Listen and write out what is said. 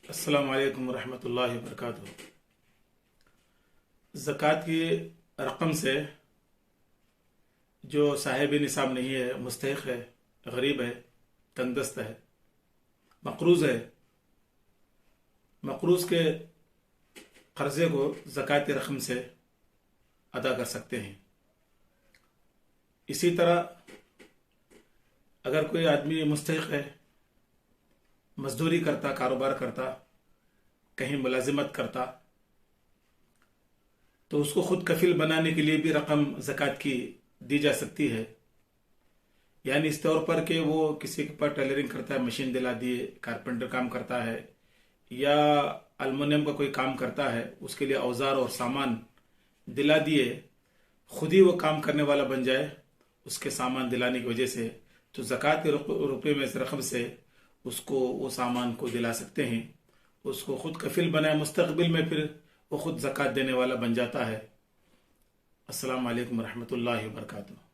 अस्सलाम वालेकुम रहमतुल्लाहि व बरकातुहू। ज़कात की रकम से जो साहिब निसाब नहीं है, मुस्तहिक है, गरीब है, तंगदस्त है, मकरूज़ है, मकरूज़ के कर्ज़े को ज़कात की रकम से अदा कर सकते हैं। इसी तरह अगर कोई आदमी मुस्तहिक है, मजदूरी करता, कारोबार करता, कहीं मुलाजिमत करता, तो उसको खुद कफिल बनाने के लिए भी रकम ज़कात की दी जा सकती है। यानी इस तौर पर कि वो किसी के पास टेलरिंग करता है, मशीन दिला दिए, कारपेंटर काम करता है या अल्मुनियम का कोई काम करता है, उसके लिए औजार और सामान दिला दिए, खुद ही वो काम करने वाला बन जाए उसके सामान दिलाने की वजह से, तो ज़कात के रुपये में से रकम से उसको वो सामान को दिला सकते हैं। उसको खुद कफिल बनाए, मुस्तकबिल में फिर वो खुद ज़कात देने वाला बन जाता है। अस्सलाम वालेकुम रहमतुल्लाहि व बरकातुहू।